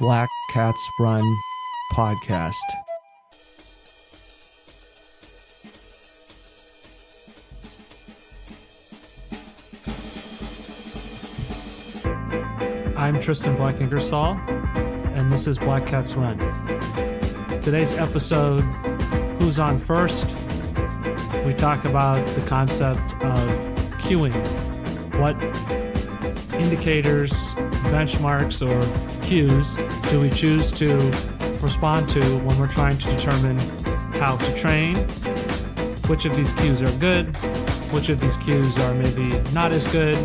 Black Cats Run podcast. I'm Tristan Black Ingersoll, and this is Black Cats Run. Today's episode, Who's on First? We talk about the concept of cueing. What indicators, benchmarks, or cues do we choose to respond to when we're trying to determine how to train? Which of these cues are good? Which of these cues are maybe not as good?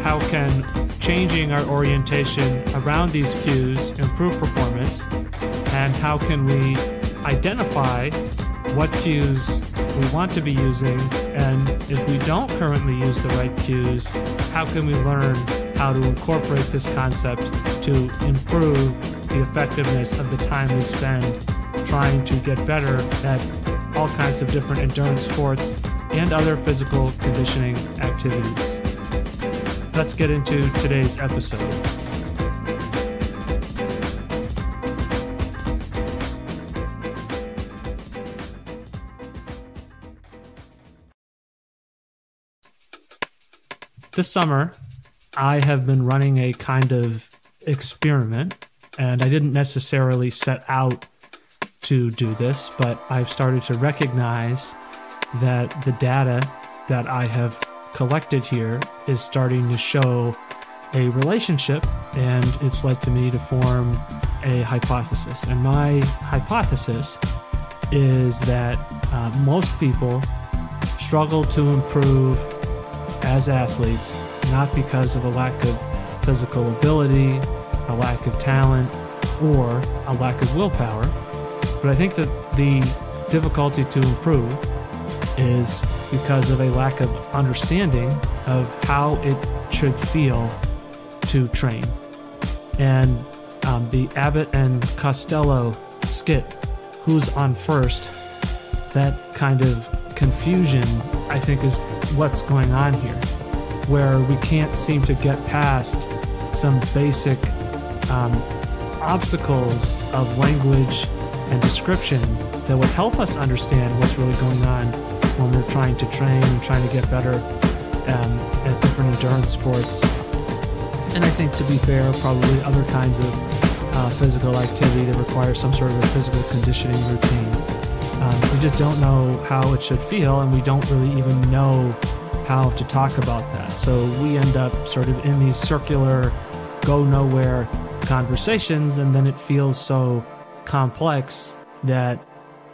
How can changing our orientation around these cues improve performance? And how can we identify what cues we want to be using? And if we don't currently use the right cues, how can we learn how to incorporate this concept to improve the effectiveness of the time we spend trying to get better at all kinds of different endurance sports and other physical conditioning activities? Let's get into today's episode. This summer, I have been running a kind of experiment, and I didn't necessarily set out to do this, but I've started to recognize that the data that I have collected here is starting to show a relationship, and it's led to me to form a hypothesis. And my hypothesis is that most people struggle to improve as athletes, not because of a lack of physical ability, a lack of talent, or a lack of willpower. But I think that the difficulty to improve is because of a lack of understanding of how it should feel to train. And the Abbott and Costello skit, Who's on First, that kind of confusion, I think, is what's going on here, where we can't seem to get past some basic obstacles of language and description that would help us understand what's really going on when we're trying to train and trying to get better at different endurance sports. And I think, to be fair, probably other kinds of physical activity that require some sort of a physical conditioning routine. We just don't know how it should feel, and we don't really even know how to talk about that. So we end up sort of in these circular, go nowhere conversations, and then it feels so complex that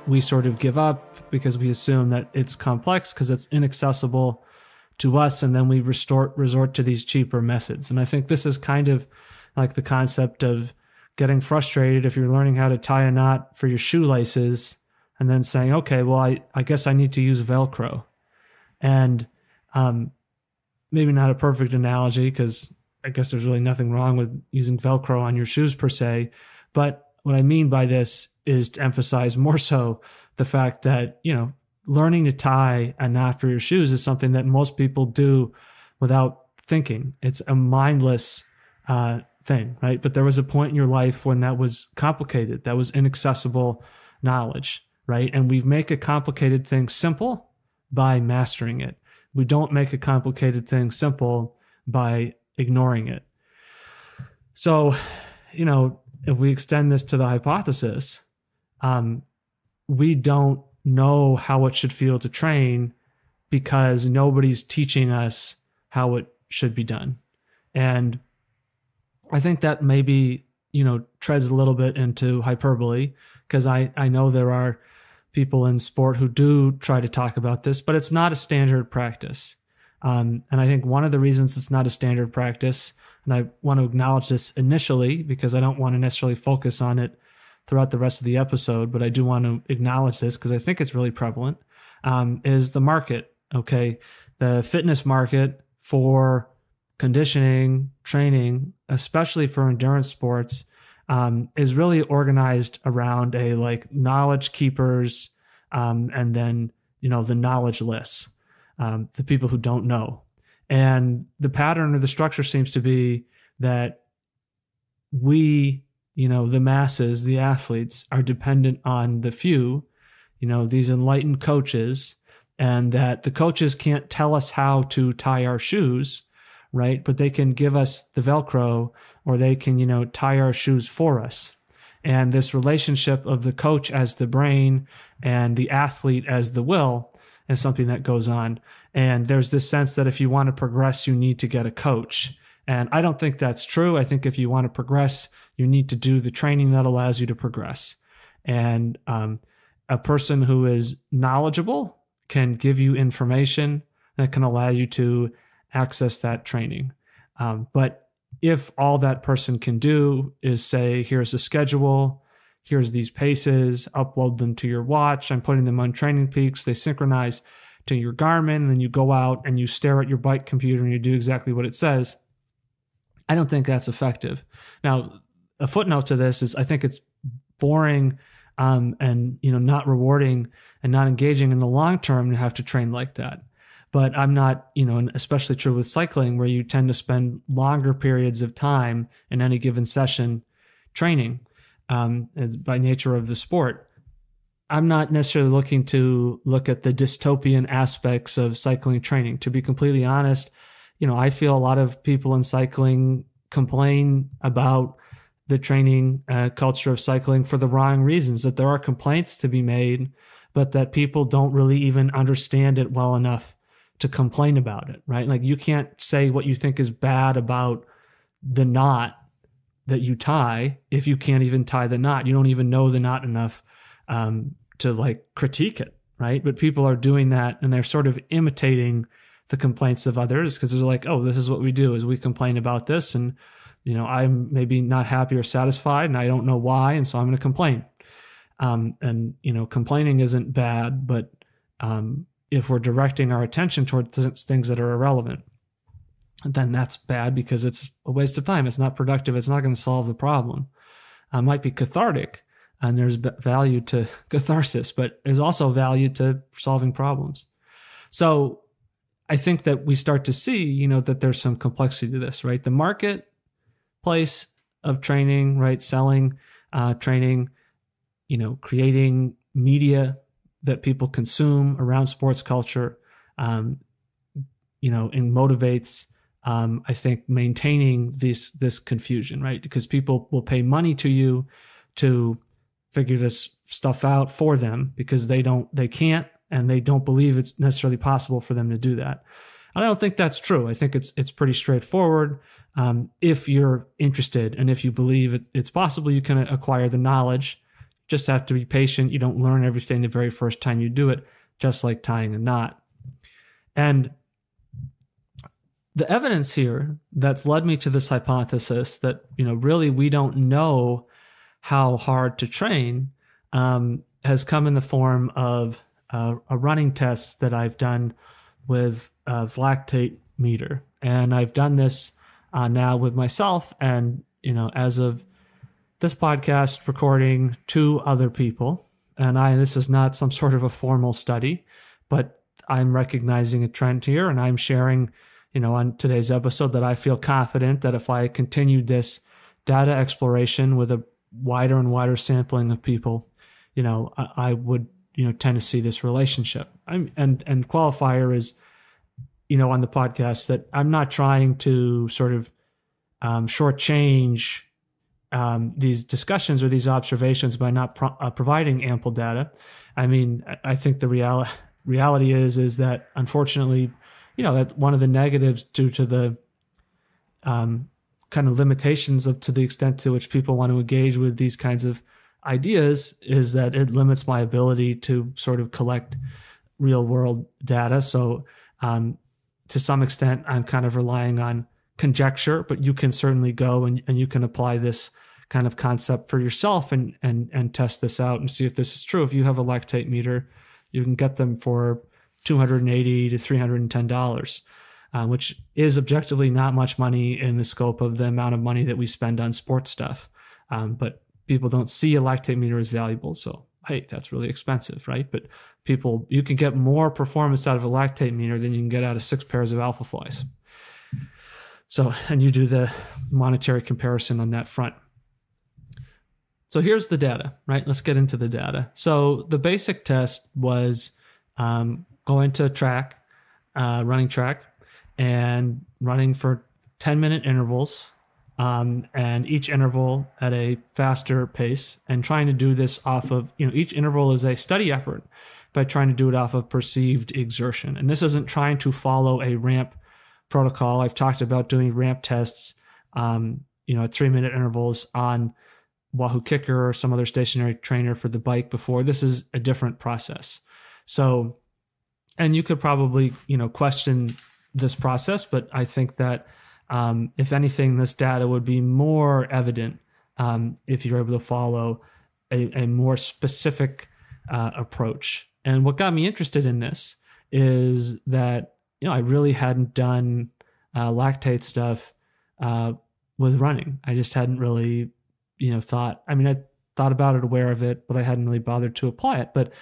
we sort of give up because we assume that it's complex because it's inaccessible to us, and then we resort to these cheaper methods. And I think this is kind of like the concept of getting frustrated if you're learning how to tie a knot for your shoelaces and then saying, okay, well, I guess I need to use Velcro. And maybe not a perfect analogy, because I guess there's really nothing wrong with using Velcro on your shoes per se. But what I mean by this is to emphasize more so the fact that, learning to tie a knot for your shoes is something that most people do without thinking. It's a mindless thing, right? But there was a point in your life when that was complicated, that was inaccessible knowledge, right? And we make a complicated thing simple by mastering it. We don't make a complicated thing simple by ignoring it. So, if we extend this to the hypothesis, we don't know how it should feel to train because nobody's teaching us how it should be done. And I think that maybe, treads a little bit into hyperbole, because I know there are people in sport who do try to talk about this, but it's not a standard practice. And I think one of the reasons it's not a standard practice, and I want to acknowledge this initially because I don't want to necessarily focus on it throughout the rest of the episode, but I do want to acknowledge this because I think it's really prevalent, is the market, okay? The fitness market for conditioning, training, especially for endurance sports, is really organized around knowledge keepers, and then, the knowledge lists, the people who don't know. And the pattern or the structure seems to be that we the masses, the athletes, are dependent on the few, these enlightened coaches, and that the coaches can't tell us how to tie our shoes, right? But they can give us the Velcro, or they can, tie our shoes for us. And this relationship of the coach as the brain and the athlete as the will is something that goes on. And there's this sense that if you want to progress, you need to get a coach. And I don't think that's true. I think if you want to progress, you need to do the training that allows you to progress. And a person who is knowledgeable can give you information that can allow you to access that training. But if all that person can do is say, here's a schedule, here's these paces, upload them to your watch, I'm putting them on Training Peaks, they synchronize to your Garmin, and then you go out and you stare at your bike computer and you do exactly what it says, I don't think that's effective. Now, a footnote to this is I think it's boring and not rewarding and not engaging in the long term to have to train like that. But I'm not, and especially true with cycling, where you tend to spend longer periods of time in any given session training, by nature of the sport. I'm not necessarily looking to look at the dystopian aspects of cycling training. To be completely honest, I feel a lot of people in cycling complain about the training culture of cycling for the wrong reasons, that there are complaints to be made, but that people don't really even understand it well enough to complain about it, right? Like, you can't say what you think is bad about the knot that you tie if you can't even tie the knot. You don't even know the knot enough to critique it, right? But people are doing that, and they're sort of imitating the complaints of others because they're like, oh, this is what we do, is we complain about this, and I'm maybe not happy or satisfied, and I don't know why, and so I'm going to complain. Complaining isn't bad, but if we're directing our attention toward things that are irrelevant, then that's bad because it's a waste of time. It's not productive. It's not going to solve the problem. It might be cathartic, and there's value to catharsis, but there's also value to solving problems. So I think that we start to see, that there's some complexity to this, right? The marketplace of training, right? Selling training, creating media that people consume around sports culture, and motivates, I think, maintaining this confusion, right? Because people will pay money to you to figure this stuff out for them because they can't, and they don't believe it's necessarily possible for them to do that. And I don't think that's true. I think it's pretty straightforward. If you're interested and if you believe it's possible, you can acquire the knowledge. Just have to be patient. You don't learn everything the very first time you do it, just like tying a knot. And the evidence here that's led me to this hypothesis that, really we don't know how hard to train has come in the form of a running test that I've done with a lactate meter. And I've done this now with myself and, as of this podcast recording, 2 other people. And this is not some sort of a formal study, but I'm recognizing a trend here, and I'm sharing, on today's episode that I feel confident that if I continued this data exploration with a wider and wider sampling of people, I would, tend to see this relationship. And qualifier is, on the podcast, that I'm not trying to sort of shortchange these discussions or these observations by not providing ample data. I mean, I think the reality is that, unfortunately, that one of the negatives due to the kind of limitations to the extent to which people want to engage with these kinds of ideas is that it limits my ability to sort of collect real world data. So to some extent, I'm kind of relying on conjecture, but you can certainly go and you can apply this kind of concept for yourself and test this out and see if this is true. If you have a lactate meter, you can get them for $280 to $310, which is objectively not much money in the scope of the amount of money that we spend on sports stuff. But people don't see a lactate meter as valuable. So, hey, that's really expensive, right? But you can get more performance out of a lactate meter than you can get out of 6 pairs of alpha flies. So, and you do the monetary comparison on that front. So here's the data, right? Let's get into the data. So the basic test was going to track, running track, and running for 10-minute intervals, and each interval at a faster pace, and trying to do this off of, each interval is a study effort by trying to do it off of perceived exertion. And this isn't trying to follow a ramp protocol. I've talked about doing ramp tests, at 3-minute intervals on Wahoo Kicker or some other stationary trainer for the bike before. This is a different process. So, and you could probably, question this process, but I think that if anything, this data would be more evident if you're able to follow a more specific approach. And what got me interested in this is that, I really hadn't done lactate stuff with running. I just hadn't really, I thought about it, aware of it, but I hadn't really bothered to apply it. But,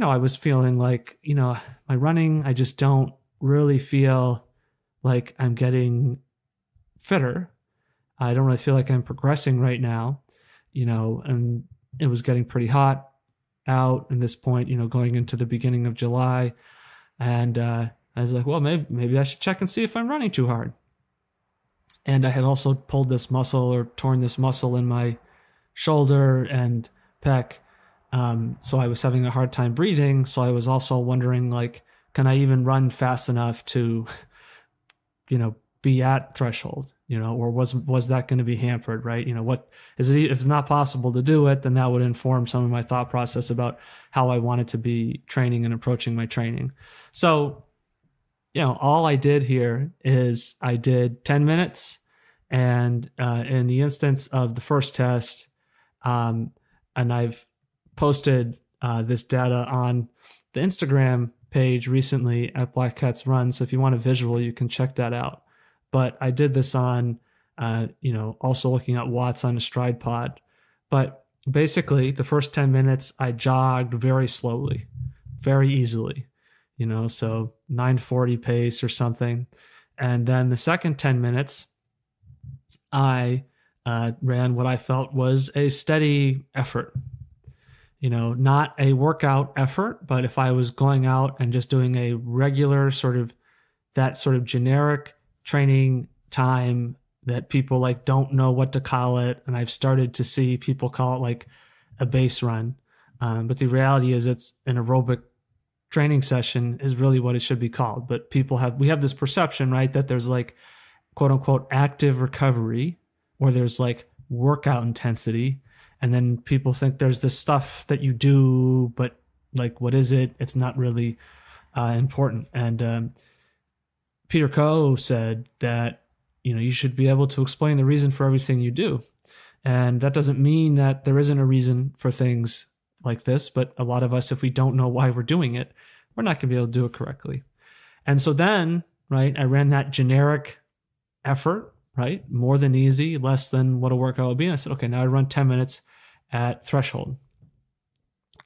I was feeling like, my running, I just don't really feel like I'm getting fitter. I don't really feel like I'm progressing right now, and it was getting pretty hot out at this point, going into the beginning of July. And I was like, well, maybe I should check and see if I'm running too hard. And I had also pulled this muscle or torn this muscle in my shoulder and pec. So I was having a hard time breathing. So I was also wondering, like, can I even run fast enough to, be at threshold, or was that going to be hampered, right? What is it? If it's not possible to do it, then that would inform some of my thought process about how I wanted to be training and approaching my training. So, all I did here is I did 10 minutes, and in the instance of the first test, and I've posted this data on the Instagram page recently at Black Cats Run. So if you want a visual, you can check that out. But I did this on, also looking at watts on a stride pod. But basically, the first 10 minutes, I jogged very slowly, very easily, so 9:40 pace or something. And then the second 10 minutes, I ran what I felt was a steady effort, not a workout effort, but if I was going out and just doing a regular that sort of generic training time that people don't know what to call it. And I've started to see people call it like a base run. But the reality is it's an aerobic training session is really what it should be called. But we have this perception, right, that there's quote unquote active recovery, or there's workout intensity. And then people think there's this stuff that you do, but what is it? It's not really important. And Peter Coe said that, you should be able to explain the reason for everything you do. And that doesn't mean that there isn't a reason for things like this, but a lot of us, if we don't know why we're doing it, we're not going to be able to do it correctly. And so then, right, I ran that generic effort, right, more than easy, less than what a workout would be. And I said, okay, now I run 10 minutes at threshold.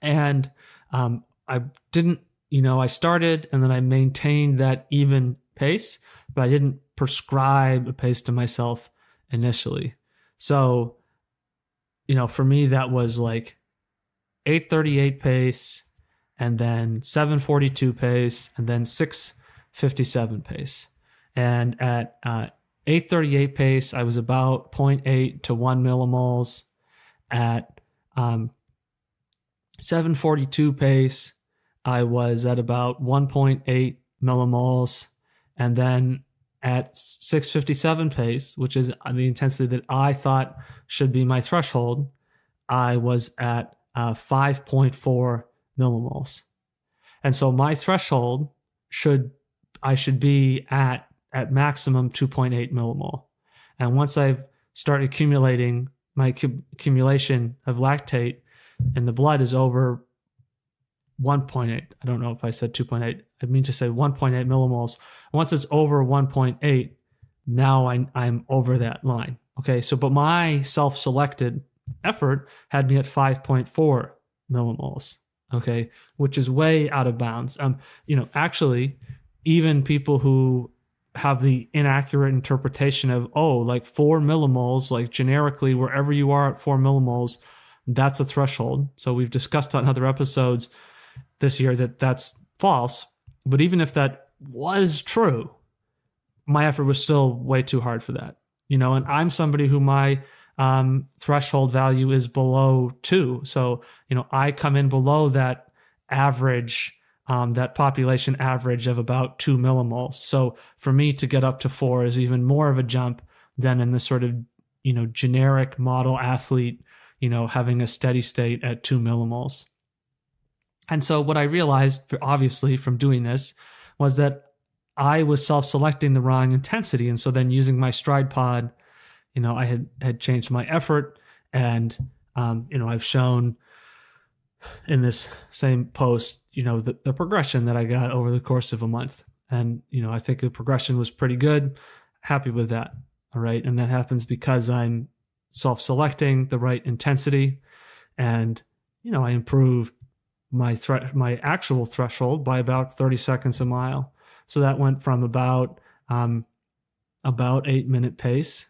And I didn't, I started and then I maintained that even pace, but I didn't prescribe a pace to myself initially. So, for me, that was 8:38 pace, and then 7:42 pace, and then 6:57 pace. And at 8:38 pace, I was about 0.8 to 1 millimoles. At 7:42 pace, I was at about 1.8 millimoles. And then at 6:57 pace, which is the intensity that I thought should be my threshold, I was at 5.4 millimoles. And so my threshold I should be at maximum 2.8 millimole. And once I've started accumulating, my accumulation of lactate in the blood is over 1.8. I don't know if I said 2.8. I mean to say 1.8 millimoles. Once it's over 1.8, now I'm over that line. Okay, but my self-selected effort had me at 5.4 millimoles. Okay, which is way out of bounds. Actually, even people who have the inaccurate interpretation of 4 millimoles, generically wherever you are at 4 millimoles, That's a threshold. So we've discussed on other episodes this year that that's false. But even if that was true, my effort was still way too hard for that. And I'm somebody who my threshold value is below 2. So, I come in below that average, that population average of about 2 millimoles. So for me to get up to 4 is even more of a jump than in the sort of, generic model athlete, having a steady state at 2 millimoles. And so what I realized, obviously, from doing this was that I was self-selecting the wrong intensity. And so then using my stride pod, I had changed my effort, and, I've shown in this same post, the progression that I got over the course of a month. And, I think the progression was pretty good. Happy with that. All right. And that happens because I'm self-selecting the right intensity, and, I improved my actual threshold by about 30 seconds a mile. So that went from about 8-minute pace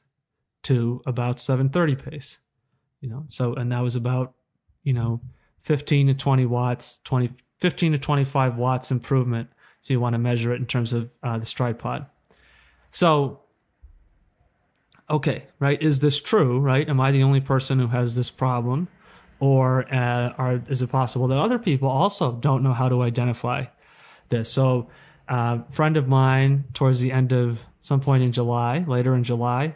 to about 7:30 pace, so, and that was about, 15 to 20 watts, 15 to 25 watts improvement. So you want to measure it in terms of the stride pod. So, okay, right. Is this true, right? Am I the only person who has this problem? Or is it possible that other people also don't know how to identify this? So a friend of mine, towards the end of some point in July, later in July,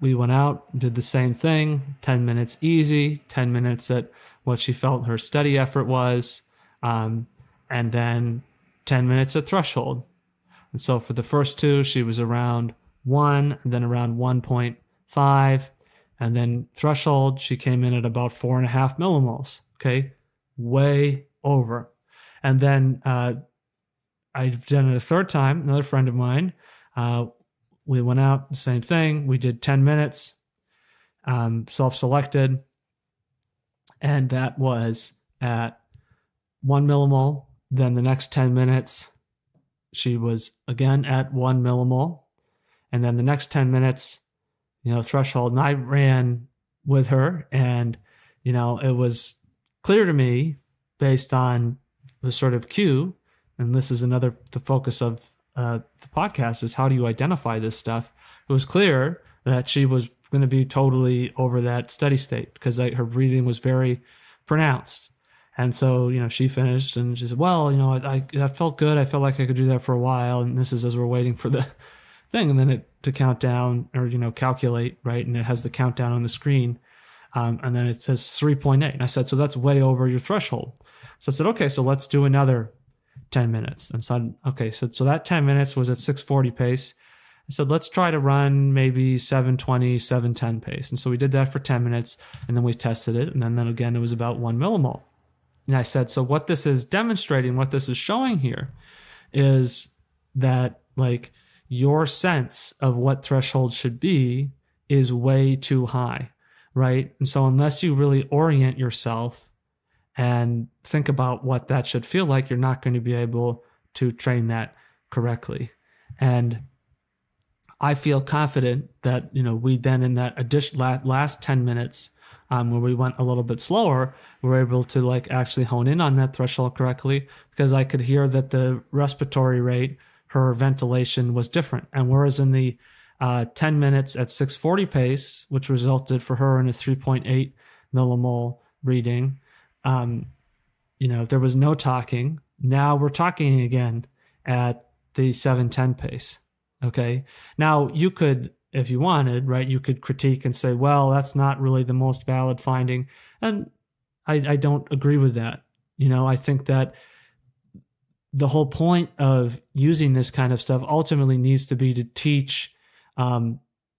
we went out, did the same thing, 10 minutes easy, 10 minutes at what she felt her steady effort was, and then 10 minutes at threshold. And so for the first two, she was around 1, and then around 1.5. And then threshold, she came in at about 4.5 millimoles. Okay, way over. And then I've done it a third time. Another friend of mine, we went out, the same thing. We did 10 minutes, self-selected, and that was at 1 millimole. Then the next 10 minutes, she was again at 1 millimole, and then the next 10 minutes, threshold. And I ran with her, and, it was clear to me based on the sort of cue, and this is the focus of the podcast, is how do you identify this stuff? It was clear that she was going to be totally over that steady state because her breathing was very pronounced. And so, she finished and she said, well, I felt good. I felt like I could do that for a while. And this is as we're waiting for the thing, and then to count down or calculate, right? And it has the countdown on the screen, and then it says 3.8. And I said, so that's way over your threshold. So I said, okay, so let's do another 10 minutes. And so okay, so that 10 minutes was at 6:40 pace. I said, let's try to run maybe 7:20, 7:10 pace. And so we did that for 10 minutes, and then we tested it, and then again it was about 1 millimole. And I said, so what this is demonstrating, what this is showing here, is that your sense of what threshold should be is way too high, right? And so unless you really orient yourself and think about what that should feel like, you're not going to be able to train that correctly. And I feel confident that, we then in that last 10 minutes, where we went a little bit slower, we were able to actually hone in on that threshold correctly, because I could hear that the respiratory rate, her ventilation was different. And whereas in the 10 minutes at 6:40 pace, which resulted for her in a 3.8 millimole reading, there was no talking. Now we're talking again at the 7:10 pace. Okay. Now you could, if you wanted, right, you could critique and say, well, that's not really the most valid finding. And I don't agree with that. I think that the whole point of using this kind of stuff ultimately needs to be to teach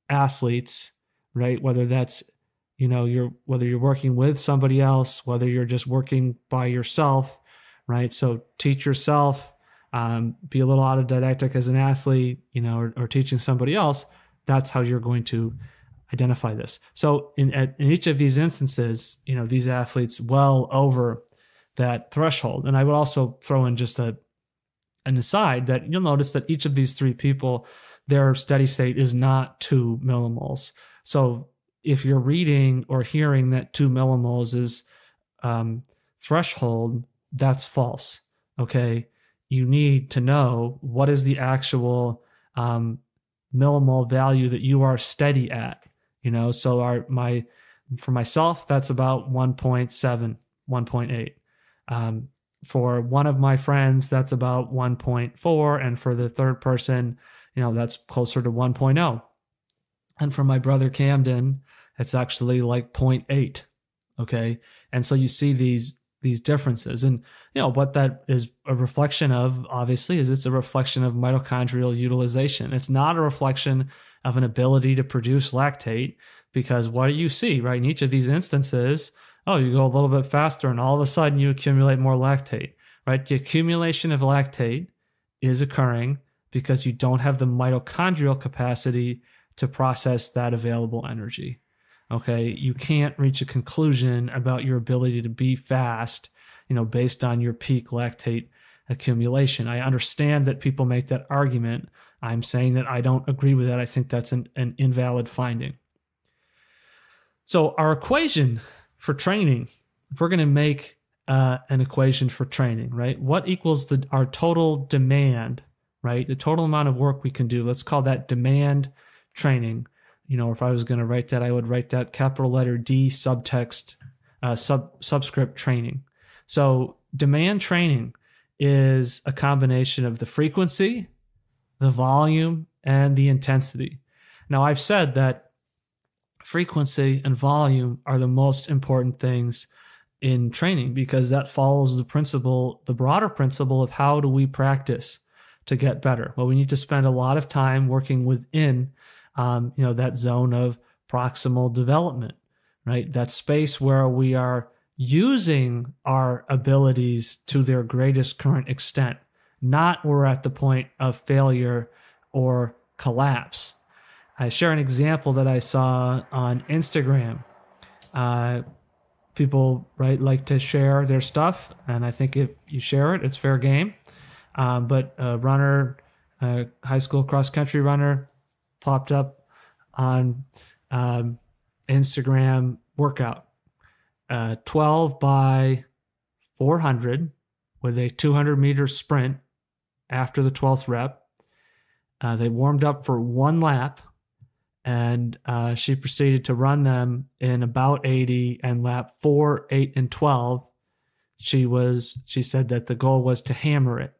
athletes, right? Whether that's, whether you're working with somebody else, whether you're just working by yourself, right? So teach yourself, be a little autodidactic as an athlete, or teaching somebody else. That's how you're going to identify this. So in each of these instances, these athletes well over that threshold. And I would also throw in just an aside that you'll notice that each of these three people, their steady state is not 2 millimoles. So if you're reading or hearing that 2 millimoles is threshold, that's false. Okay. You need to know what is the actual millimole value that you are steady at. So for myself, that's about 1.7, 1.8. For one of my friends, that's about 1.4. And for the third person, that's closer to 1.0. And for my brother Camden, it's actually like 0.8. Okay. And so you see these differences. And, what that is a reflection of, obviously, is it's a reflection of mitochondrial utilization. It's not a reflection of an ability to produce lactate, because what do you see, right? In each of these instances, you go a little bit faster and all of a sudden you accumulate more lactate, right? The accumulation of lactate is occurring because you don't have the mitochondrial capacity to process that available energy. Okay, you can't reach a conclusion about your ability to be fast, based on your peak lactate accumulation. I understand that people make that argument. I'm saying that I don't agree with that. I think that's an invalid finding. So our equation for training, if we're going to make an equation for training, right? What equals our total demand, right? The total amount of work we can do. Let's call that demand training. If I was going to write that, I would write that capital letter D subtext, subscript training. So demand training is a combination of the frequency, the volume, and the intensity. Now, I've said that frequency and volume are the most important things in training because that follows the broader principle of how do we practice to get better. Well, we need to spend a lot of time working within that zone of proximal development, right? That space where we are using our abilities to their greatest current extent, not we're at the point of failure or collapse. I share an example that I saw on Instagram. People, right, like to share their stuff, and I think if you share it, it's fair game. But a runner, a high school cross-country runner, popped up on Instagram workout, 12 by 400 with a 200-meter sprint after the 12th rep. They warmed up for one lap, and she proceeded to run them in about 80, and lap 4, 8, and 12, she said that the goal was to hammer it.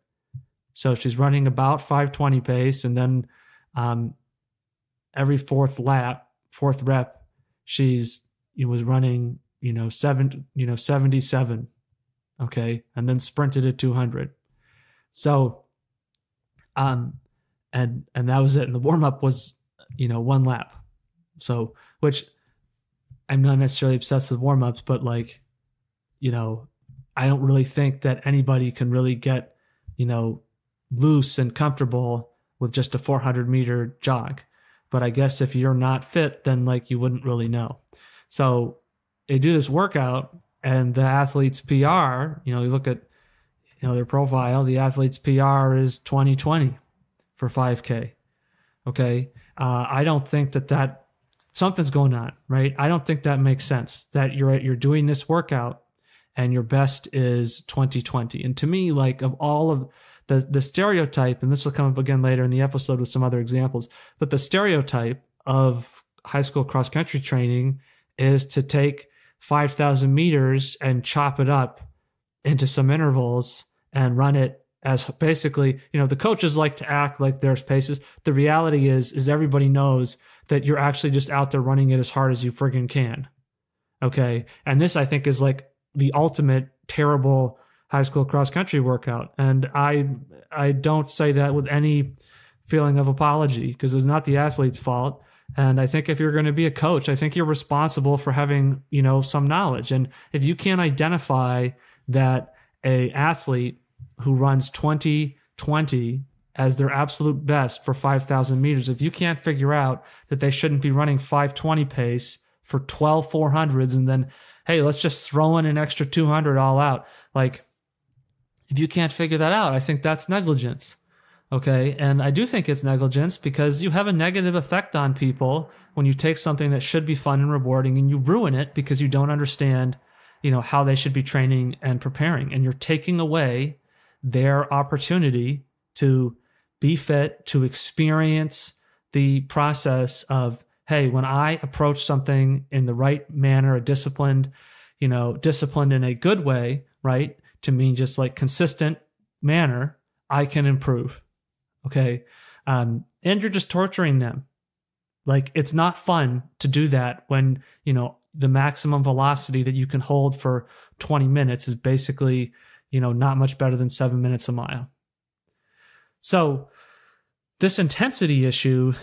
So she's running about 520 pace, and then every fourth rep, was running, 77, okay, and then sprinted at 200. So, and that was it. And the warm up was, one lap. So, which I'm not necessarily obsessed with warm ups, but I don't really think that anybody can really get, loose and comfortable with just a 400-meter jog. But I guess if you're not fit, then you wouldn't really know. So they do this workout, and the athlete's PR, you look at, their profile, the athlete's PR is 20:20 for 5K. Okay. I don't think that something's going on, right? I don't think that makes sense that you're doing this workout and your best is 20:20. And to me, of all of the stereotype, and this will come up again later in the episode with some other examples, but the stereotype of high school cross-country training is to take 5,000 meters and chop it up into some intervals and run it as basically, the coaches like to act like there's paces. The reality is everybody knows that you're actually just out there running it as hard as you friggin' can. Okay. And this, I think, is the ultimate terrible high school cross-country workout. And I don't say that with any feeling of apology, because it's not the athlete's fault. And I think if you're going to be a coach, I think you're responsible for having, some knowledge. And if you can't identify that a athlete who runs 20:20 as their absolute best for 5,000 meters, if you can't figure out that they shouldn't be running 520 pace for 12 400s and then, hey, let's just throw in an extra 200 all out. If you can't figure that out, I think that's negligence. Okay. And I do think it's negligence because you have a negative effect on people when you take something that should be fun and rewarding and you ruin it because you don't understand, how they should be training and preparing. And you're taking away their opportunity to be fit, to experience the process of, hey, when I approach something in the right manner, disciplined in a good way, right? To mean just like consistent manner, I can improve. Okay. And you're just torturing them. Like, it's not fun to do that when, the maximum velocity that you can hold for 20 minutes is basically, not much better than 7 minutes a mile. So this intensity issue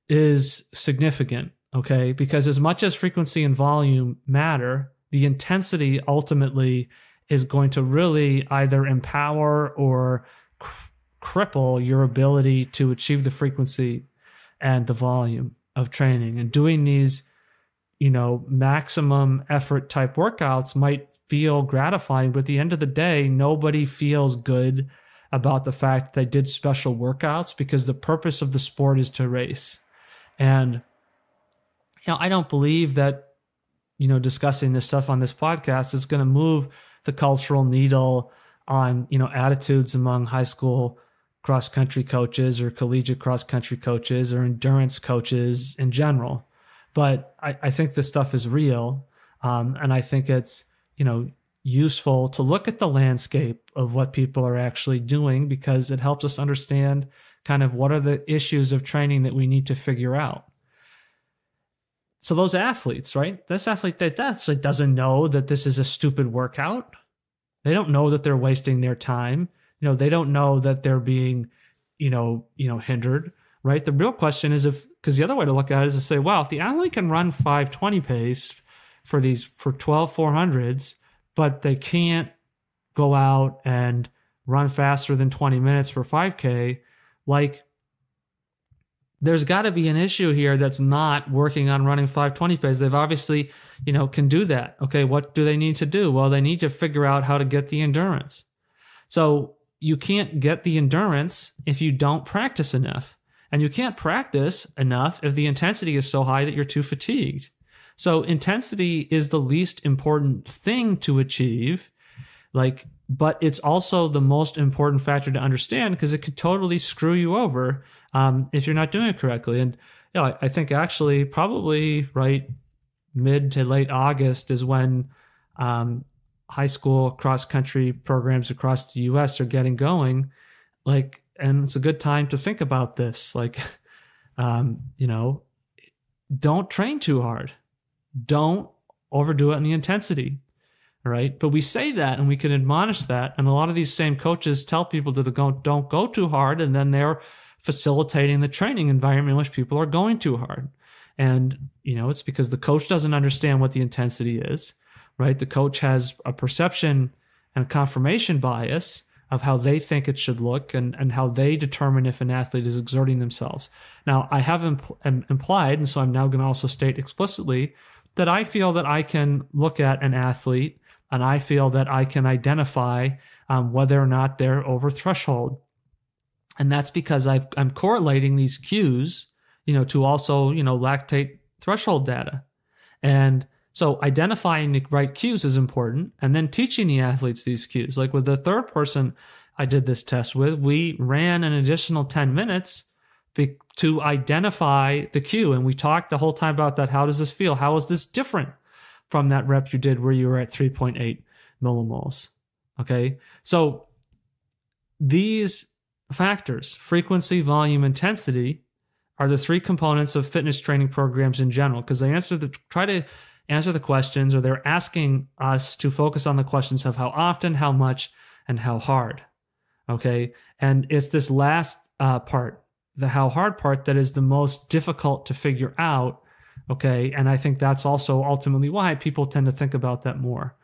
is significant, okay? Because as much as frequency and volume matter, the intensity ultimately is going to really either empower or cripple your ability to achieve the frequency and the volume of training. And doing these, maximum effort type workouts might feel gratifying, but at the end of the day, nobody feels good about the fact that they did special workouts because the purpose of the sport is to race. And, I don't believe that, discussing this stuff on this podcast is going to move the cultural needle on, attitudes among high school cross-country coaches or collegiate cross-country coaches or endurance coaches in general. But I think this stuff is real. And I think it's, useful to look at the landscape of what people are actually doing because it helps us understand kind of what are the issues of training that we need to figure out. So those athletes, right? This athlete that doesn't know that this is a stupid workout. They don't know that they're wasting their time. They don't know that they're being, hindered, right? The real question is because the other way to look at it is to say, wow, if the athlete can run 5:20 pace for 12 400s, but they can't go out and run faster than 20 minutes for 5K, like there's got to be an issue here that's not working on running 5:20 pace. They've obviously, can do that. Okay, what do they need to do? Well, they need to figure out how to get the endurance. So you can't get the endurance if you don't practice enough. And you can't practice enough if the intensity is so high that you're too fatigued. So intensity is the least important thing to achieve, but it's also the most important factor to understand because it could totally screw you over if you're not doing it correctly. And I think actually probably right mid to late August is when high school cross-country programs across the U.S. are getting going. And it's a good time to think about this. Don't train too hard. Don't overdo it in the intensity, right? But we say that and we can admonish that. And a lot of these same coaches tell people to don't go too hard. And then they're facilitating the training environment in which people are going too hard. And, it's because the coach doesn't understand what the intensity is, right? The coach has a perception and a confirmation bias of how they think it should look and how they determine if an athlete is exerting themselves. Now, I have implied, and so I'm now going to also state explicitly, that I feel that I can look at an athlete and I feel that I can identify whether or not they're over threshold. And that's because I'm correlating these cues, to also, lactate threshold data. And so identifying the right cues is important, and then teaching the athletes these cues. Like with the third person I did this test with, we ran an additional 10 minutes to identify the cue. And we talked the whole time about that. How does this feel? How is this different from that rep you did where you were at 3.8 millimoles? Okay. So these factors, frequency, volume, intensity, are the three components of fitness training programs in general, because they try to answer the questions, or they're asking us to focus on the questions of how often, how much, and how hard. Okay. And it's this last part, the how hard part, that is the most difficult to figure out. Okay. And I think that's also ultimately why people tend to think about that more.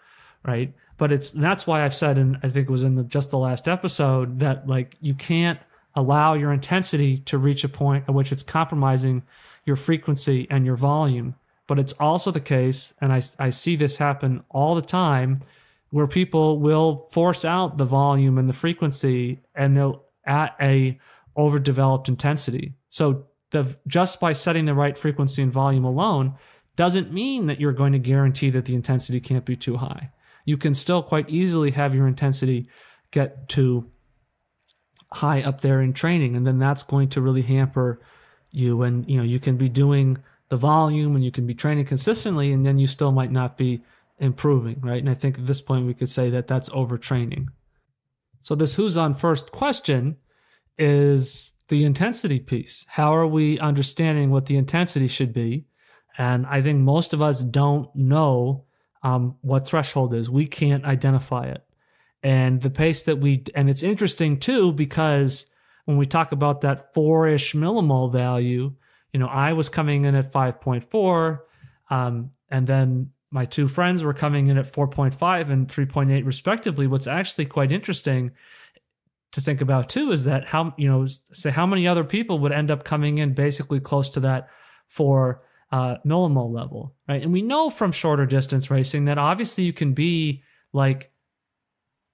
Right. But that's why I've said, and I think it was in just the last episode, that you can't allow your intensity to reach a point at which it's compromising your frequency and your volume. But it's also the case, and I see this happen all the time, where people will force out the volume and the frequency, and they'll at a overdeveloped intensity. So just by setting the right frequency and volume alone doesn't mean that you're going to guarantee that the intensity can't be too high. You can still quite easily have your intensity get too high up there in training, and then that's going to really hamper you. And you can be doing the volume and you can be training consistently, and then you still might not be improving, right? And I think at this point we could say that that's overtraining. So this who's on first question is the intensity piece. How are we understanding what the intensity should be? And I think most of us don't know what threshold is. We can't identify it. And the pace that and it's interesting too, because when we talk about that 4-ish millimole value, I was coming in at 5.4, and then my two friends were coming in at 4.5 and 3.8 respectively. What's actually quite interesting to think about too is that how many other people would end up coming in basically close to that 4 millimole level, right? And we know from shorter distance racing that obviously you can be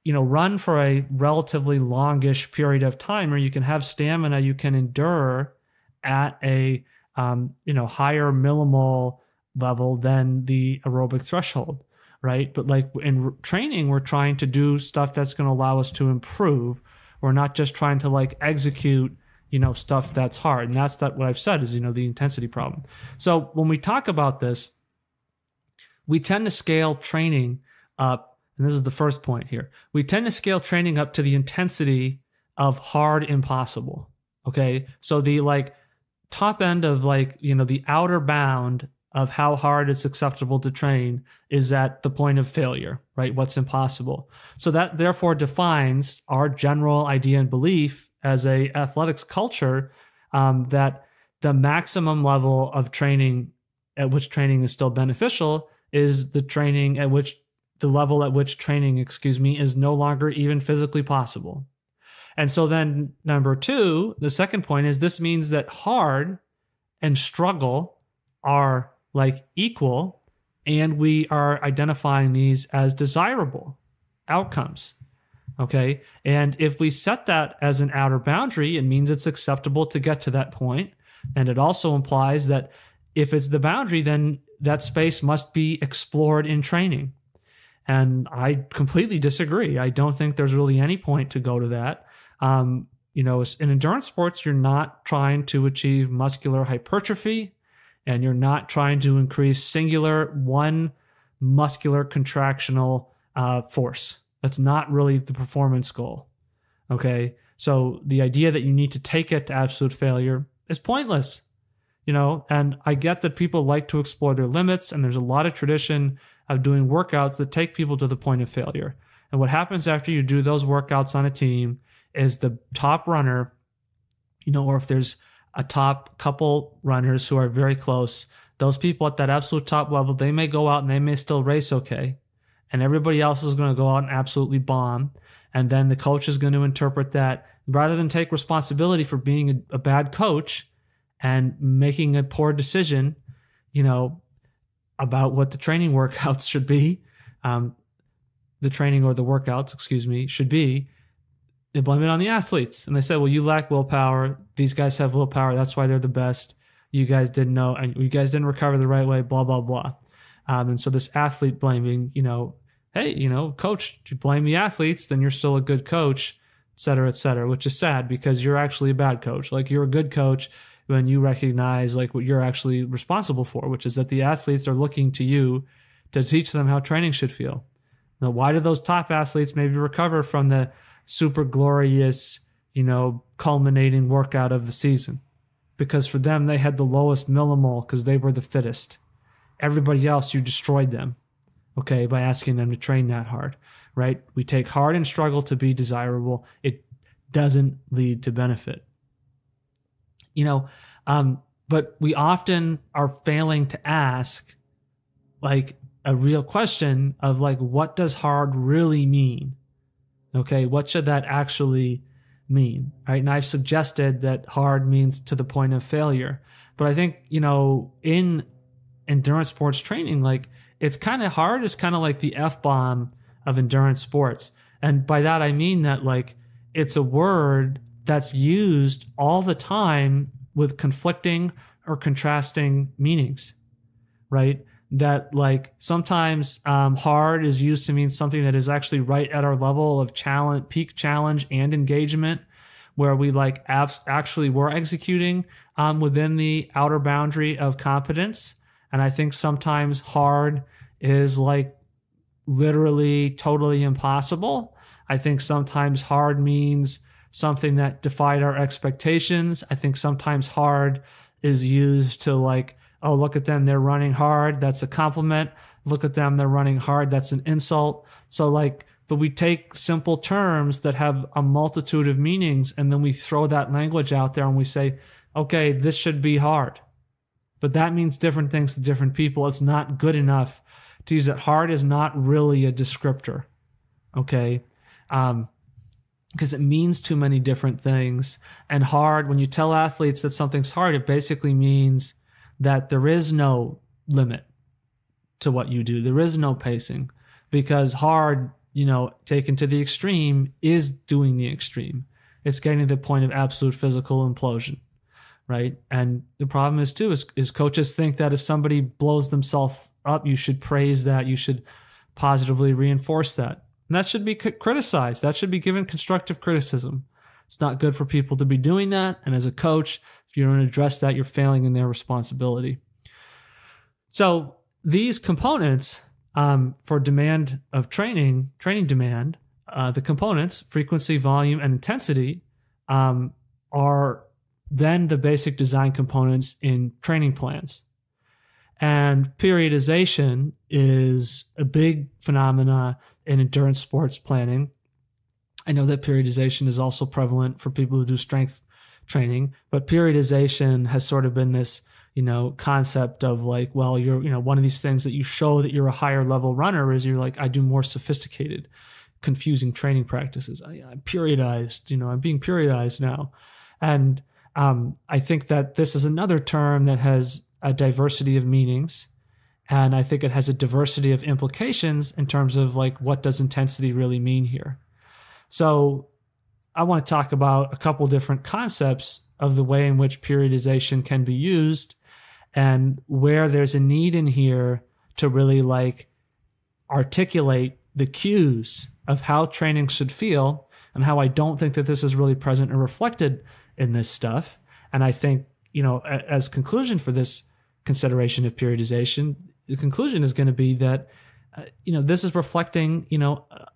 run for a relatively longish period of time, or you can have stamina you can endure at a higher millimole level than the aerobic threshold, right? But like in training, we're trying to do stuff that's going to allow us to improve. We're not just trying to execute, stuff that's hard. And that's what I've said is, the intensity problem. So when we talk about this, we tend to scale training up. And this is the first point here. We tend to scale training up to the intensity of hard impossible. Okay. So the top end of the outer bound of how hard it's acceptable to train is at the point of failure, right? What's impossible. So that therefore defines our general idea and belief as a athletics culture, that the maximum level of training at which training is still beneficial is the level at which training, is no longer even physically possible. And so then number 2, the second point is this means that hard and struggle are equal, and we are identifying these as desirable outcomes. Okay. And if we set that as an outer boundary, it means it's acceptable to get to that point. And it also implies that if it's the boundary, then that space must be explored in training. And I completely disagree. I don't think there's really any point to go to that. In endurance sports, you're not trying to achieve muscular hypertrophy, and you're not trying to increase singular one muscular contractional force. That's not really the performance goal. Okay. So the idea that you need to take it to absolute failure is pointless, and I get that people like to explore their limits, and there's a lot of tradition of doing workouts that take people to the point of failure. And what happens after you do those workouts on a team is the top runner, or if there's a top couple runners who are very close, those people at that absolute top level, they may go out and they may still race okay. And everybody else is going to go out and absolutely bomb. And then the coach is going to interpret that, rather than take responsibility for being a bad coach and making a poor decision, about what the training workouts should be, the training or the workouts, should be, they blame it on the athletes. And they say, well, you lack willpower. These guys have willpower. That's why they're the best. You guys didn't know, and you guys didn't recover the right way, blah, blah, blah. And so this athlete blaming, hey, coach, you blame the athletes, then you're still a good coach, et cetera, which is sad because you're actually a bad coach. You're a good coach when you recognize what you're actually responsible for, which is that the athletes are looking to you to teach them how training should feel. Now, why do those top athletes maybe recover from the super glorious, culminating workout of the season? Because for them, they had the lowest millimole because they were the fittest. Everybody else, you destroyed them, okay, by asking them to train that hard, right? We take hard and struggle to be desirable. It doesn't lead to benefit. But we often are failing to ask a real question of what does hard really mean? Okay, what should that actually mean? Right? And I've suggested that hard means to the point of failure. But I think, in endurance sports training, it's kind of hard. It's kind of like the F-bomb of endurance sports. And by that, I mean that it's a word that's used all the time with conflicting or contrasting meanings, right? That like sometimes hard is used to mean something that is actually right at our level of challenge, peak challenge and engagement, where we like actually were executing within the outer boundary of competence. And I think sometimes hard is like literally totally impossible. I think sometimes hard means something that defied our expectations. I think sometimes hard is used to like, oh, look at them, they're running hard. That's a compliment. Look at them, they're running hard. That's an insult. So like, but we take simple terms that have a multitude of meanings, and then we throw that language out there and we say, okay, this should be hard. But that means different things to different people. It's not good enough to use it. Hard is not really a descriptor, okay? Because it means too many different things. And hard, when you tell athletes that something's hard, it basically means that there is no limit to what you do. There is no pacing, because hard, taken to the extreme, is doing the extreme. It's getting to the point of absolute physical implosion, right? And the problem is too, is coaches think that if somebody blows themselves up, you should praise that, you should positively reinforce that. And that should be criticized. That should be given constructive criticism. It's not good for people to be doing that. And as a coach, if you don't address that, you're failing in their responsibility. So these components for demand of training demand, the components, frequency, volume, and intensity, are then the basic design components in training plans. And periodization is a big phenomena in endurance sports planning. I know that periodization is also prevalent for people who do strength training, but periodization has sort of been this, concept of like, well, you're, one of these things that you show that you're a higher level runner is you're like, I do more sophisticated, confusing training practices. I'm periodized, I'm being periodized now. And I think that this is another term that has a diversity of meanings. And I think it has a diversity of implications in terms of like, what does intensity really mean here? So I want to talk about a couple different concepts of the way in which periodization can be used, and where there's a need in here to really like articulate the cues of how training should feel, and how I don't think that this is really present and reflected in this stuff. And I think, as conclusion for this consideration of periodization, the conclusion is going to be that, this is reflecting,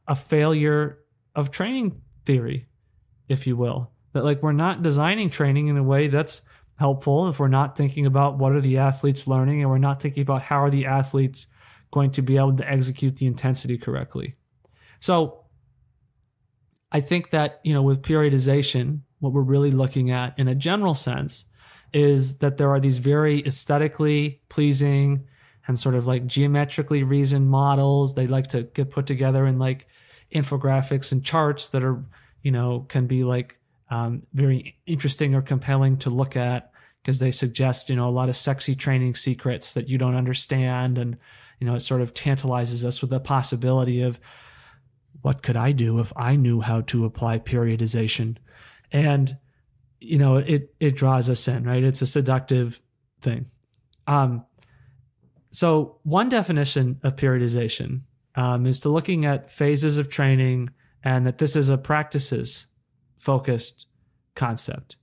a failure of training theory, if you will. That like, we're not designing training in a way that's helpful if we're not thinking about what are the athletes learning, and we're not thinking about how are the athletes going to be able to execute the intensity correctly. So I think that, with periodization, what we're really looking at in a general sense is that there are these very aesthetically pleasing and sort of like geometrically reasoned models. They like to get put together in like infographics and charts that are, can be like very interesting or compelling to look at, because they suggest, a lot of sexy training secrets that you don't understand. And, it sort of tantalizes us with the possibility of what could I do if I knew how to apply periodization? And, it draws us in, right? It's a seductive thing. So one definition of periodization is to looking at phases of training, and that this is a practices focused concept.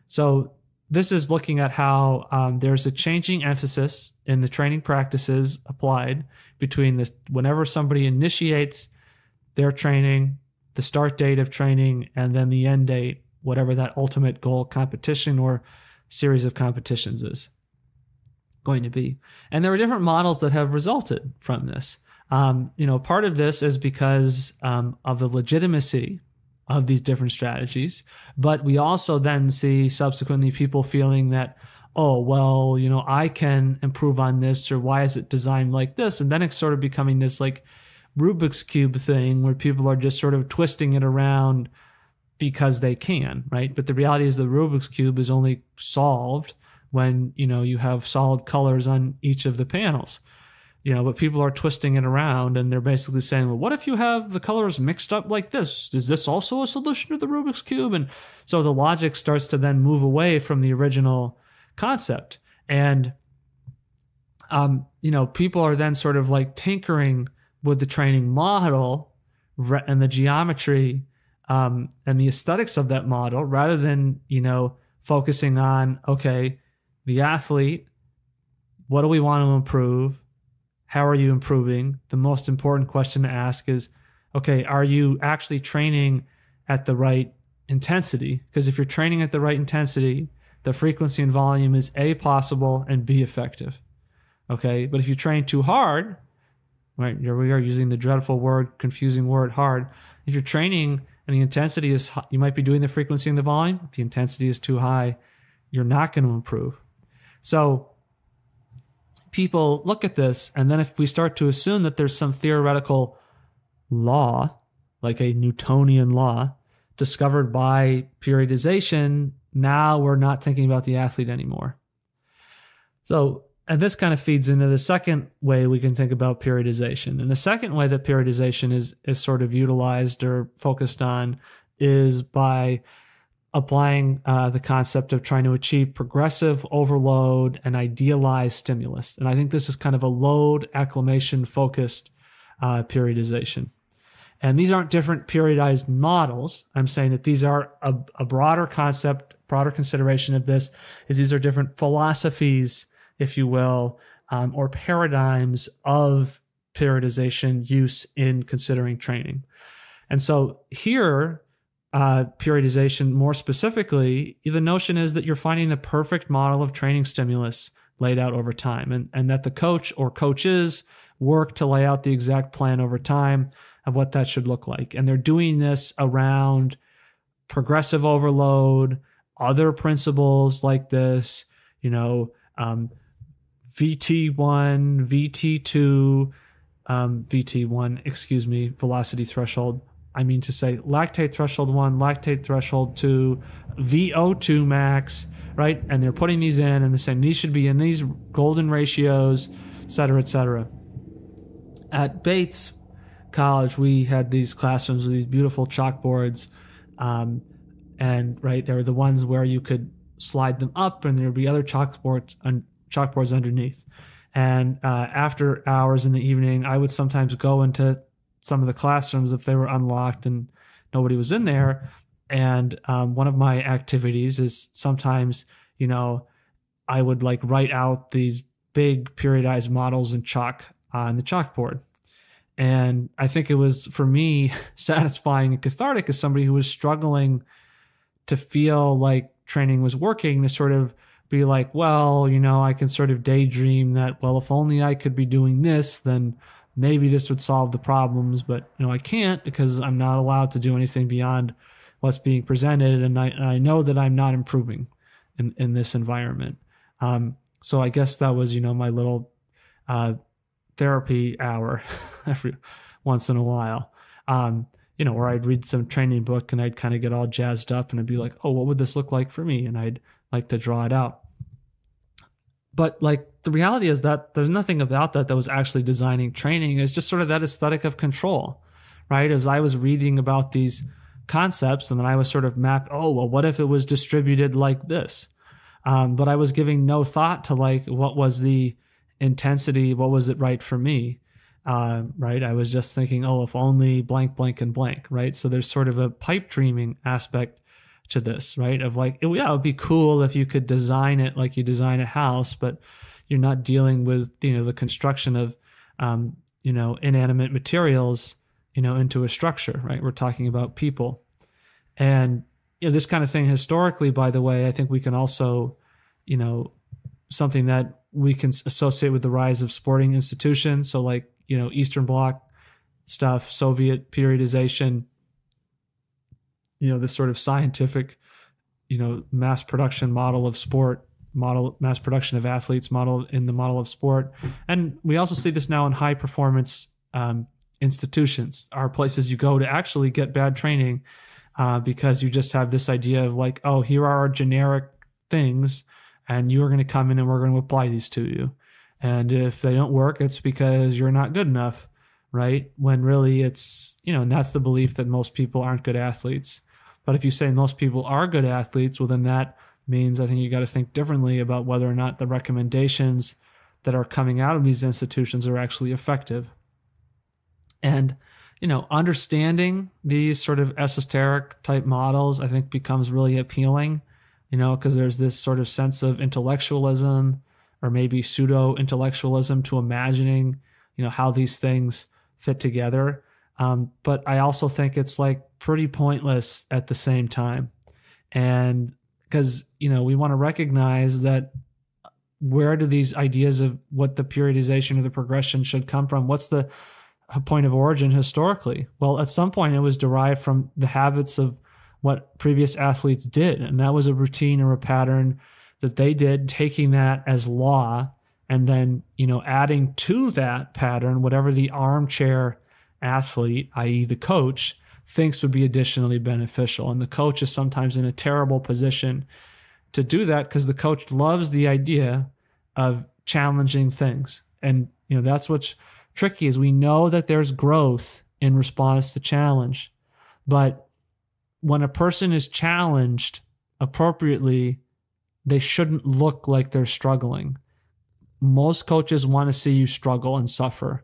So this is looking at how there's a changing emphasis in the training practices applied between this, whenever somebody initiates their training, the start date of training, and then the end date, whatever that ultimate goal competition or series of competitions is going to be. And there are different models that have resulted from this. Part of this is because of the legitimacy of these different strategies, but we also then see subsequently people feeling that, oh, well, I can improve on this, or why is it designed like this? And then it's sort of becoming this like Rubik's Cube thing where people are just sort of twisting it around because they can, right? But the reality is the Rubik's Cube is only solved when, you have solid colors on each of the panels. but people are twisting it around, and they're basically saying, well, what if you have the colors mixed up like this? Is this also a solution to the Rubik's Cube? And so the logic starts to then move away from the original concept. And, people are then sort of like tinkering with the training model and the geometry and the aesthetics of that model, rather than, focusing on, okay, the athlete, what do we want to improve? How are you improving? The most important question to ask is, okay, are you actually training at the right intensity? Because if you're training at the right intensity, the frequency and volume is A, possible, and B, effective. Okay, but if you train too hard, right, here we are using the dreadful word, confusing word, hard. If you're training and the intensity is high, you might be doing the frequency and the volume. If the intensity is too high, you're not going to improve. So people look at this, and then if we start to assume that there's some theoretical law, like a Newtonian law, discovered by periodization, now we're not thinking about the athlete anymore. So, and this kind of feeds into the second way we can think about periodization. And the second way that periodization is sort of utilized or focused on is by applying the concept of trying to achieve progressive overload and idealized stimulus. And I think this is kind of a load acclimation focused periodization. And these aren't different periodized models. I'm saying that these are a broader concept, broader consideration of this is these are different philosophies, if you will, or paradigms of periodization use in considering training. And so here, periodization, more specifically, the notion is that you're finding the perfect model of training stimulus laid out over time, and that the coach or coaches work to lay out the exact plan over time of what that should look like. And they're doing this around progressive overload, other principles like this, VT1, VT2, VT1, velocity threshold. I mean to say lactate threshold 1, lactate threshold 2, VO2 max, right? And they're putting these in and they're saying these should be in these golden ratios, et cetera, et cetera. At Bates College, we had these classrooms with these beautiful chalkboards. And right, they were the ones where you could slide them up and there would be other chalkboards underneath. And after hours in the evening, I would sometimes go into some of the classrooms if they were unlocked and nobody was in there. And one of my activities is sometimes, I would like write out these big periodized models in chalk on the chalkboard. And I think it was, for me, satisfying and cathartic as somebody who was struggling to feel like training was working, to sort of be like, well, I can sort of daydream that, well, if only I could be doing this, then maybe this would solve the problems, but I can't because I'm not allowed to do anything beyond what's being presented, and I know that I'm not improving in this environment. So I guess that was my little therapy hour every once in a while. Or I'd read some training book and I'd kind of get all jazzed up and I'd be like, oh, what would this look like for me? And I'd like to draw it out. But like the reality is that there's nothing about that was actually designing training. It's just sort of that aesthetic of control, right? As I was reading about these concepts and then I was sort of mapped, oh, well, what if it was distributed like this? But I was giving no thought to like, what was the intensity? What was it right for me? Right? I was just thinking, oh, if only blank, blank, and blank, right? So there's sort of a pipe dreaming aspect to this, right? Of like, it would be cool if you could design it like you design a house, but you're not dealing with, the construction of, inanimate materials, into a structure, right? We're talking about people. And, this kind of thing historically, by the way, I think we can also, something that we can associate with the rise of sporting institutions. So like, Eastern Bloc stuff, Soviet periodization, this sort of scientific, mass production model of sport, mass production of athletes model in the model of sport. And we also see this now in high performance institutions, are places you go to actually get bad training because you just have this idea of like, oh, here are our generic things and you are going to come in and we're going to apply these to you. And if they don't work, it's because you're not good enough, right? When really it's, and that's the belief that most people aren't good athletes. But if you say most people are good athletes, well, then that means I think you got to think differently about whether or not the recommendations that are coming out of these institutions are actually effective. And, understanding these sort of esoteric type models, I think becomes really appealing, because there's this sort of sense of intellectualism or maybe pseudo-intellectualism to imagining, how these things fit together. But I also think it's like pretty pointless at the same time. And because, we want to recognize that where do these ideas of what the periodization or the progression should come from? What's the point of origin historically? Well, at some point it was derived from the habits of what previous athletes did. And that was a routine or a pattern that they did, taking that as law and then, adding to that pattern whatever the armchair athlete, i.e. the coach, thinks would be additionally beneficial. And the coach is sometimes in a terrible position to do that because the coach loves the idea of challenging things. And, that's what's tricky is we know that there's growth in response to challenge. But when a person is challenged appropriately, they shouldn't look like they're struggling. Most coaches want to see you struggle and suffer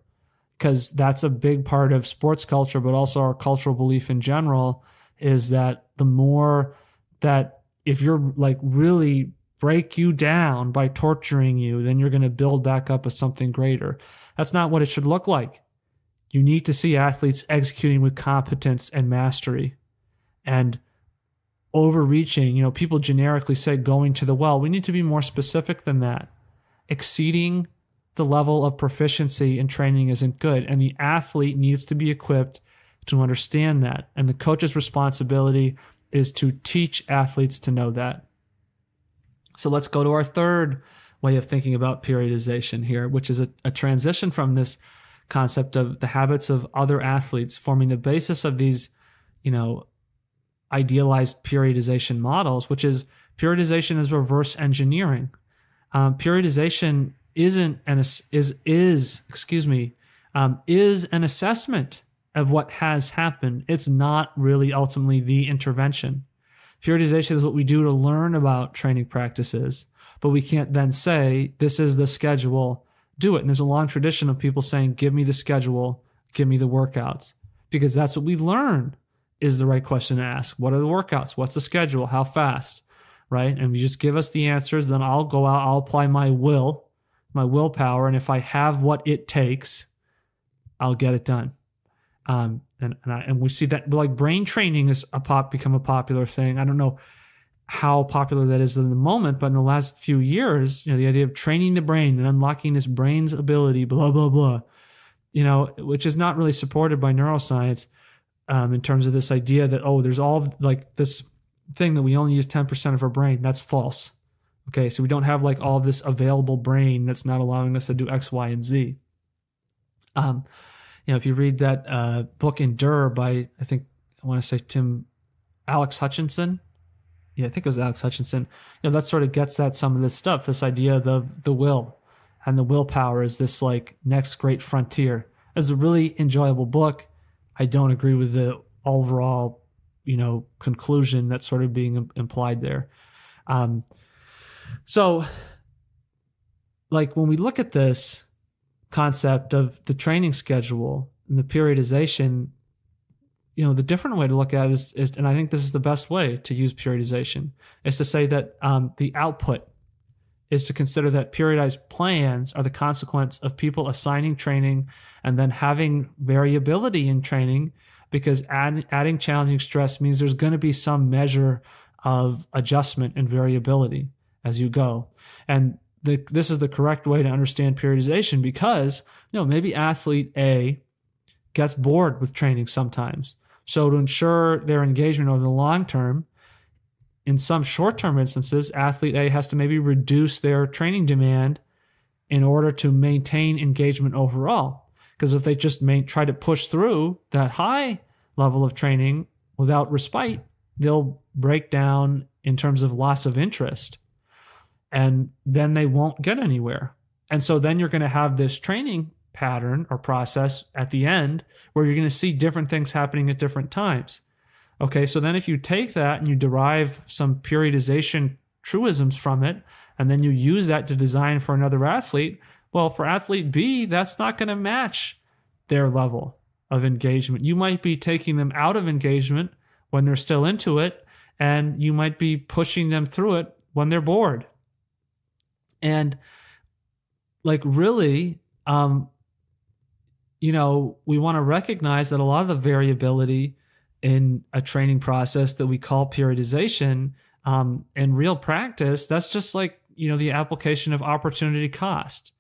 because that's a big part of sports culture, but also our cultural belief in general is that the more that if you're like really break you down by torturing you, then you're going to build back up as something greater. That's not what it should look like. You need to see athletes executing with competence and mastery and overreaching. People generically say going to the well. We need to be more specific than that. Exceeding the level of proficiency in training isn't good, and the athlete needs to be equipped to understand that. And the coach's responsibility is to teach athletes to know that. So let's go to our third way of thinking about periodization here, which is a transition from this concept of the habits of other athletes forming the basis of these, idealized periodization models, which is periodization is reverse engineering. Periodization is an assessment of what has happened. It's not really ultimately the intervention. Periodization is what we do to learn about training practices, but we can't then say, this is the schedule, do it. And there's a long tradition of people saying, give me the schedule, give me the workouts, because that's what we learn is the right question to ask. What are the workouts? What's the schedule? How fast? Right? And you just give us the answers, then I'll go out, I'll apply my willpower, and if I have what it takes, I'll get it done. And we see that like brain training has become a popular thing. I don't know how popular that is in the moment, but in the last few years, the idea of training the brain and unlocking this brain's ability, blah, blah, blah, which is not really supported by neuroscience in terms of this idea that, there's all like this thing that we only use 10% of our brain. That's false. Okay, so we don't have like all of this available brain that's not allowing us to do X, Y, and Z. If you read that book Endure by, I want to say Alex Hutchinson. Yeah, I think it was Alex Hutchinson. That sort of gets at some of this stuff, this idea of the will and the willpower is this like next great frontier. It's a really enjoyable book. I don't agree with the overall, conclusion that's sort of being implied there. So like when we look at this concept of the training schedule and the periodization, the different way to look at it is, and I think this is the best way to use periodization, is to say that the output is to consider that periodized plans are the consequence of people assigning training and then having variability in training, because adding challenging stress means there's going to be some measure of adjustment and variability as you go. And this is the correct way to understand periodization because, maybe athlete A gets bored with training sometimes. So to ensure their engagement over the long term, in some short-term instances, athlete A has to maybe reduce their training demand in order to maintain engagement overall. Because if they just try to push through that high level of training without respite, they'll break down in terms of loss of interest. And then they won't get anywhere. And so then you're going to have this training pattern or process at the end where you're going to see different things happening at different times. Okay, so then if you take that and you derive some periodization truisms from it, and then you use that to design for another athlete, well, for athlete B, that's not going to match their level of engagement. You might be taking them out of engagement when they're still into it, and you might be pushing them through it when they're bored. And like really, we want to recognize that a lot of the variability in a training process that we call periodization, in real practice, that's just like, the application of opportunity cost,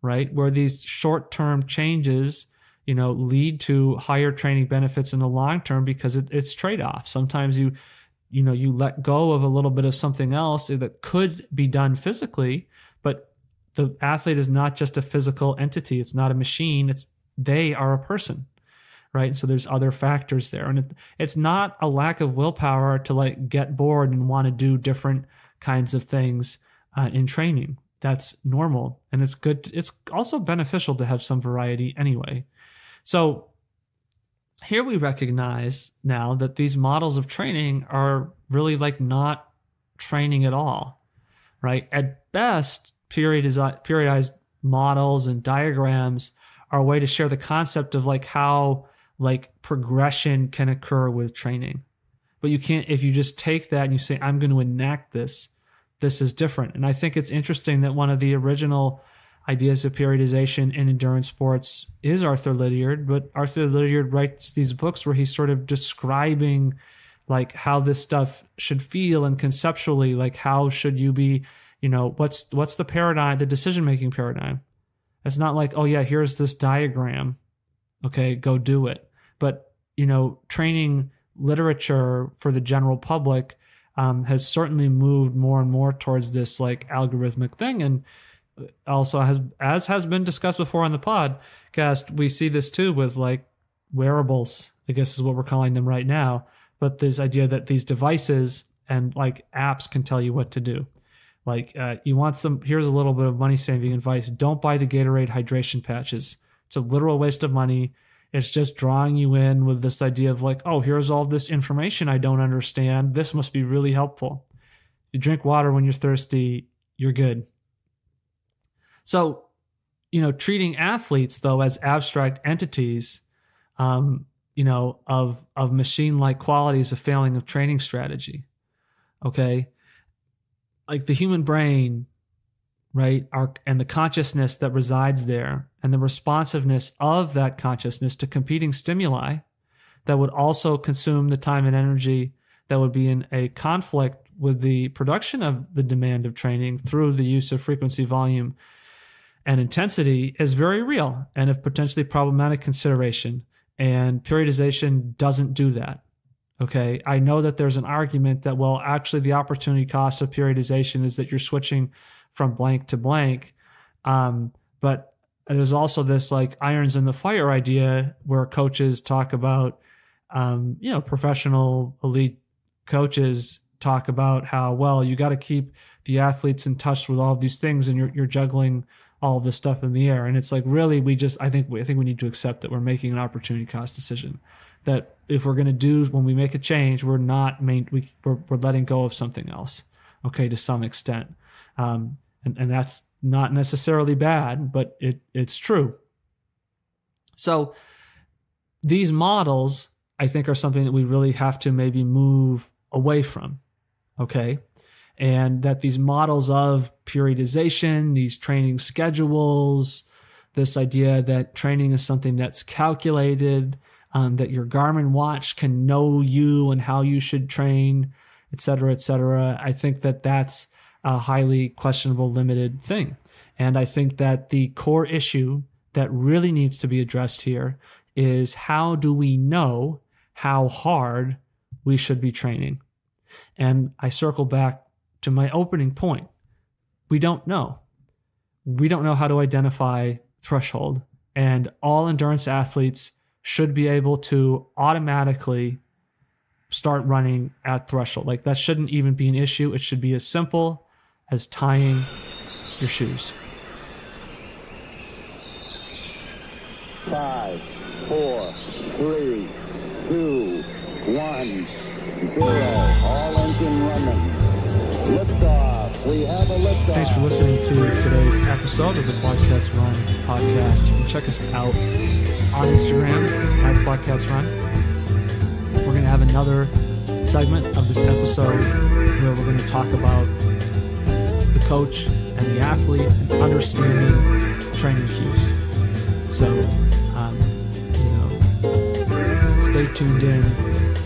right? Where these short-term changes, lead to higher training benefits in the long term because it's trade-off. Sometimes you let go of a little bit of something else that could be done physically, but the athlete is not just a physical entity. It's not a machine. They are a person, right? So there's other factors there. And it's not a lack of willpower to like get bored and want to do different kinds of things in training. That's normal. And it's good. It's also beneficial to have some variety anyway. So here we recognize now that these models of training are really like not training at all, right? At best, periodized models and diagrams are a way to share the concept of like how like progression can occur with training. But you can't, if you just take that and you say, I'm going to enact this is different. And I think it's interesting that one of the original ideas of periodization in endurance sports is Arthur Lydiard, but Arthur Lydiard writes these books where he's sort of describing like how this stuff should feel and conceptually, like how should you be, what's the paradigm, the decision-making paradigm. It's not like, oh yeah, here's this diagram. Okay, go do it. But, training literature for the general public has certainly moved more and more towards this like algorithmic thing. And also as has been discussed before on the podcast, we see this too with like wearables, I guess is what we're calling them right now. But this idea that these devices and like apps can tell you what to do. Like you want here's a little bit of money saving advice. Don't buy the Gatorade hydration patches. It's a literal waste of money. It's just drawing you in with this idea of like, oh, here's all this information I don't understand. This must be really helpful. You drink water when you're thirsty, you're good. So, treating athletes though as abstract entities, of machine-like qualities of failing of training strategy. Okay, like the human brain, right, and the consciousness that resides there, and the responsiveness of that consciousness to competing stimuli that would also consume the time and energy that would be in a conflict with the production of the demand of training through the use of frequency, volume, and intensity is very real and of potentially problematic consideration. And periodization doesn't do that. Okay, I know that there's an argument that, well, actually the opportunity cost of periodization is that you're switching from blank to blank. But there's also this like irons in the fire idea where coaches talk about, professional elite coaches talk about how, well, you got to keep the athletes in touch with all of these things and you're juggling all of this stuff in the air. And it's like, really, I think we need to accept that we're making an opportunity cost decision. That if we're going to when we make a change, we're letting go of something else, okay, to some extent. And that's not necessarily bad, but it's true. So these models, I think, are something that we really have to maybe move away from, okay? And that these models of periodization, these training schedules, this idea that training is something that's calculated, that your Garmin watch can know you and how you should train, et cetera, I think that that's a highly questionable, limited thing. And I think that the core issue that really needs to be addressed here is how do we know how hard we should be training? And I circle back to my opening point. We don't know. We don't know how to identify threshold. And all endurance athletes should be able to automatically start running at threshold. Like that shouldn't even be an issue. It should be as simple as tying your shoes. 5, 4, 3, 2, 1, 0. All engine running. Liftoff. We have a liftoff. Thanks for listening to today's episode of the Bobcats Run podcast. You can check us out on Instagram at Bobcats Run. We're going to have another segment of this episode where we're going to talk about the coach and the athlete and understanding training cues. So, stay tuned in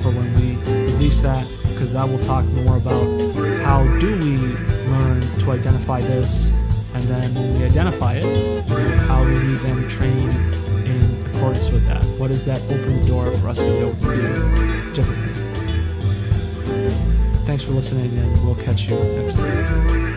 for when we release that, because I will talk more about how do we learn to identify this, and then when we identify it, how do we then train in accordance with that? What does that open the door for us to be able to do differently? Thanks for listening, and we'll catch you next time.